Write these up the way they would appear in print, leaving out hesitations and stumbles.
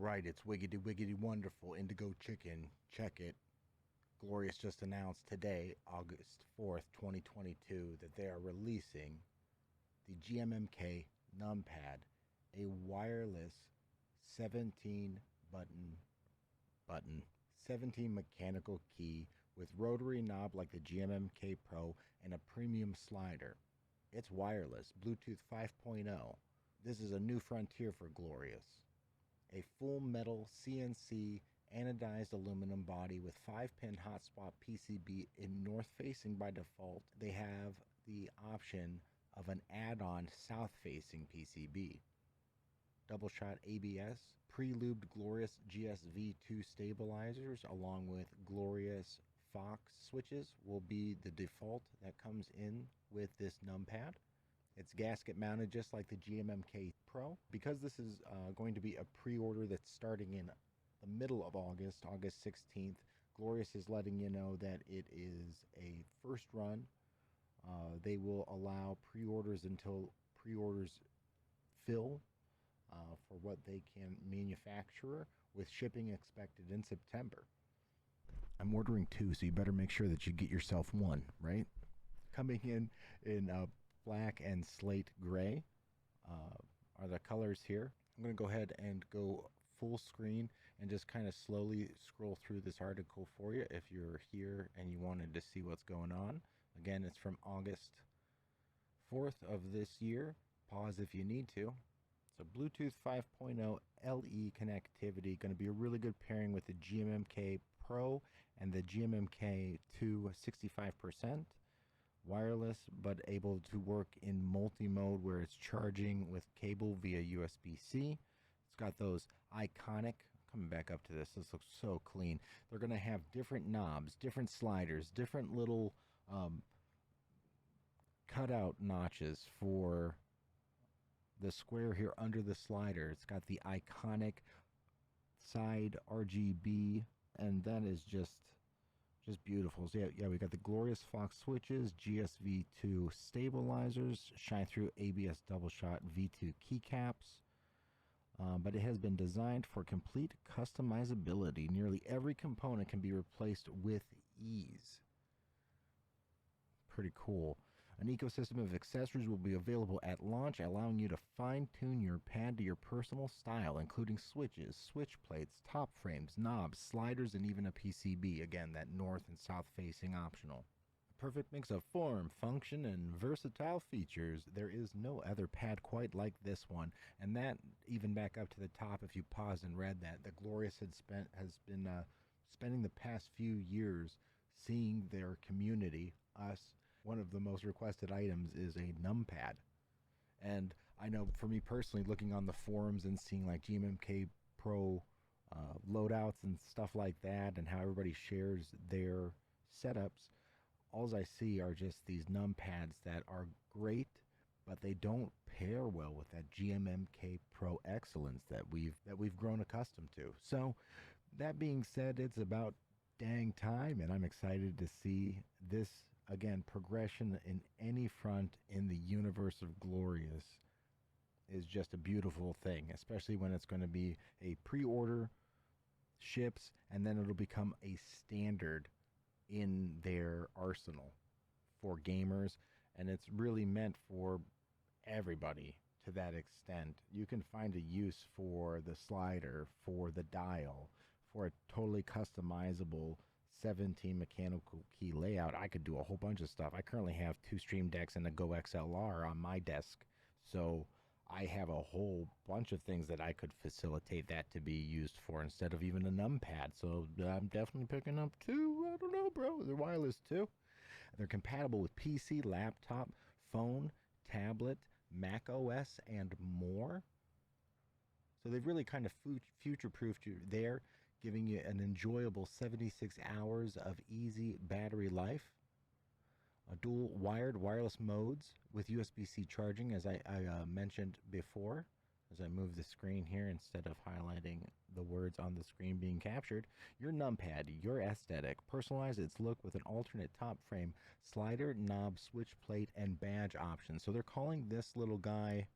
Alright, it's wiggity wiggity wonderful Indigo Chicken. Check it. Glorious just announced today, August 4th, 2022, that they are releasing the GMMK Numpad, a wireless 17 17 mechanical key with rotary knob like the GMMK Pro and a premium slider. It's wireless, Bluetooth 5.0. This is a new frontier for Glorious. A full metal CNC anodized aluminum body with 5-pin hotspot PCB in north facing by default. They have the option of an add-on south facing PCB. Double shot ABS, pre-lubed Glorious GSV2 stabilizers along with Glorious Fox switches will be the default that comes in with this numpad. It's gasket mounted just like the GMMK Pro. Because this is going to be a pre-order that's starting in the middle of August, August 16th, Glorious is letting you know that it is a first run. They will allow pre-orders until pre-orders fill for what they can manufacture, with shipping expected in September. I'm ordering two, so you better make sure that you get yourself one, right? Coming in black and slate gray are the colors here. I'm going to go ahead and go full screen and just kind of slowly scroll through this article for you if you're here and you wanted to see what's going on. Again, it's from August 4th of this year. Pause if you need to. So Bluetooth 5.0 LE connectivity, going to be a really good pairing with the GMMK Pro and the GMMK 2 65%. Wireless, but able to work in multi-mode where it's charging with cable via USB-C. It's got those iconic, coming back up to this looks so clean. They're going to have different knobs, different sliders, different little cutout notches for the square here under the slider. It's got the iconic side RGB, and that is just beautiful. So yeah, we got the Glorious Fox switches, GSV2 stabilizers, shine through ABS double shot V2 keycaps. But it has been designed for complete customizability. Nearly every component can be replaced with ease. Pretty cool. An ecosystem of accessories will be available at launch, allowing you to fine-tune your pad to your personal style, including switches, switch plates, top frames, knobs, sliders, and even a PCB. Again, that north and south facing optional. A perfect mix of form, function, and versatile features. There is no other pad quite like this one. And that, even back up to the top, if you paused and read that, the Glorious has been spending the past few years seeing their community, us. One of the most requested items is a numpad. And I know for me personally, looking on the forums and seeing like GMMK Pro loadouts and stuff like that, and how everybody shares their setups, all I see are just these numpads that are great, but they don't pair well with that GMMK Pro excellence that we've grown accustomed to. So that being said, it's about dang time, and I'm excited to see this. Again, progression in any front in the universe of Glorious is just a beautiful thing, especially when it's going to be a pre-order, ships, and then it'll become a standard in their arsenal for gamers, and it's really meant for everybody to that extent. You can find a use for the slider, for the dial, for a totally customizable 17 mechanical key layout. I could do a whole bunch of stuff. I currently have 2 Stream Decks and a Go XLR on my desk, so I have a whole bunch of things that I could facilitate that to be used for instead of even a numpad. So I'm definitely picking up 2. I don't know, bro. They're wireless too. They're compatible with PC, laptop, phone, tablet, Mac OS, and more. So they've really kind of future-proofed you there, giving you an enjoyable 76 hours of easy battery life. Dual wired wireless modes with USB-C charging, as I mentioned before. As I move the screen here, instead of highlighting the words on the screen being captured, your numpad, your aesthetic. Personalize its look with an alternate top frame, slider, knob, switch plate, and badge options. So they're calling this little guy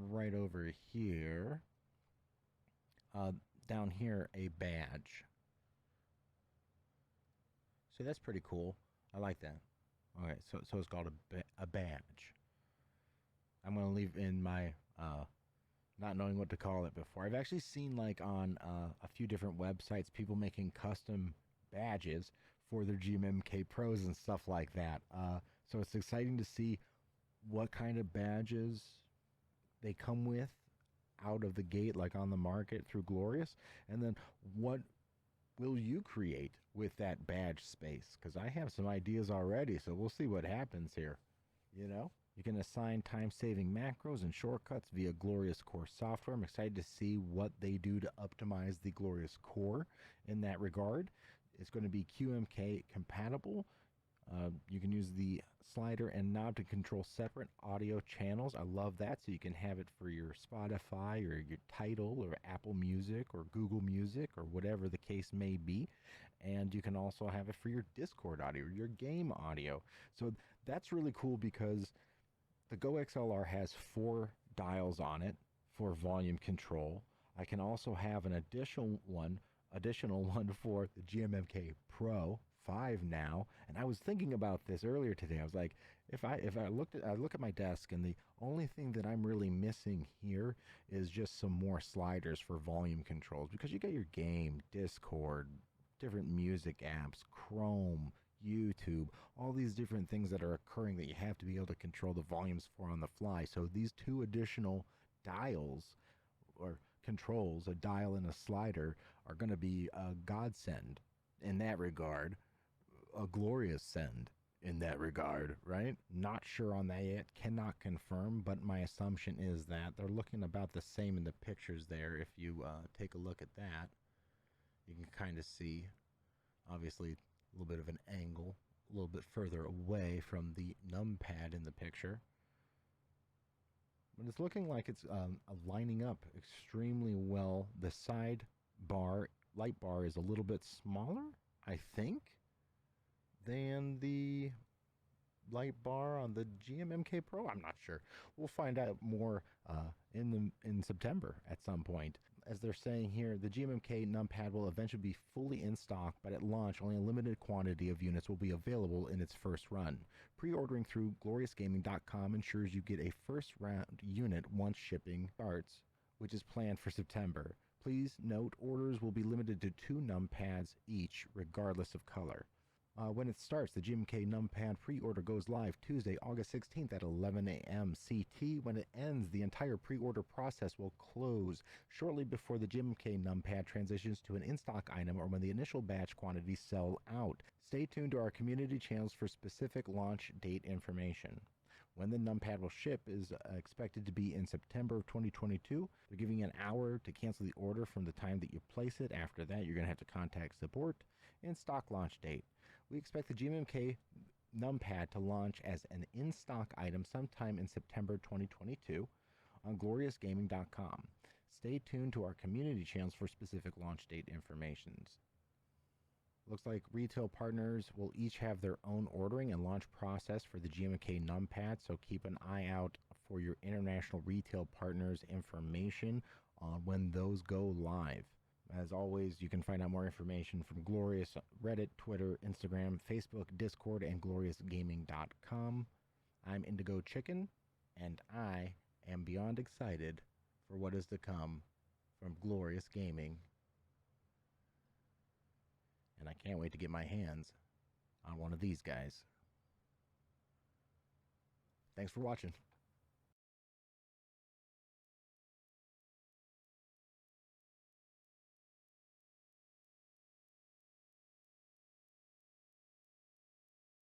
right over here down here a badge. So that's pretty cool. I like that. Okay, so it's called a badge. I'm gonna leave in my not knowing what to call it before. I've actually seen like on a few different websites people making custom badges for their GMMK Pros and stuff like that. So it's exciting to see what kind of badges they come with out of the gate, like on the market through Glorious, and then what will you create with that badge space? Because I have some ideas already, so we'll see what happens here. You know? You can assign time-saving macros and shortcuts via Glorious Core software. I'm excited to see what they do to optimize the Glorious Core in that regard. It's going to be QMK compatible. You can use the slider and knob to control separate audio channels. I love that. So you can have it for your Spotify or your Tidal or Apple Music or Google Music or whatever the case may be. And you can also have it for your Discord audio or your game audio. So that's really cool because the Go XLR has 4 dials on it for volume control. I can also have an additional one for the GMMK Pro 5 now. And I was thinking about this earlier today. I was like, if I look at my desk, and the only thing that I'm really missing here is just some more sliders for volume controls, because you got your game, Discord, different music apps, Chrome, YouTube, all these different things that are occurring that you have to be able to control the volumes for on the fly. So these 2 additional dials or controls, a dial and a slider, are going to be a godsend in that regard, a glorious send in that regard, right? Not sure on that yet, cannot confirm, but my assumption is that they're looking about the same in the pictures there. If you take a look at that, you can kind of see, obviously, a little bit of an angle, a little bit further away from the numpad in the picture. But it's looking like it's lining up extremely well. The side bar, light bar, is a little bit smaller, I think, than the light bar on the GMMK Pro. I'm not sure. We'll find out more in September at some point. As they're saying here, the GMMK numpad will eventually be fully in stock, but at launch, only a limited quantity of units will be available in its first run. Pre-ordering through gloriousgaming.com ensures you get a first round unit once shipping starts, which is planned for September. Please note, orders will be limited to 2 numpads each, regardless of color. When it starts, the GMK numpad pre-order goes live Tuesday, August 16th at 11 a.m. CT. When it ends, the entire pre-order process will close shortly before the GMK numpad transitions to an in-stock item or when the initial batch quantities sell out. Stay tuned to our community channels for specific launch date information. When the numpad will ship is expected to be in September of 2022. They're giving you an hour to cancel the order from the time that you place it. After that, you're going to have to contact support. And stock launch date. We expect the GMMK numpad to launch as an in-stock item sometime in September 2022 on gloriousgaming.com. Stay tuned to our community channels for specific launch date informations. Looks like retail partners will each have their own ordering and launch process for the GMK numpad, so keep an eye out for your international retail partners' information on when those go live. As always, you can find out more information from Glorious, Reddit, Twitter, Instagram, Facebook, Discord, and gloriousgaming.com. I'm Indigo Chicken, and I am beyond excited for what is to come from Glorious Gaming. And I can't wait to get my hands on one of these guys. Thanks for watching.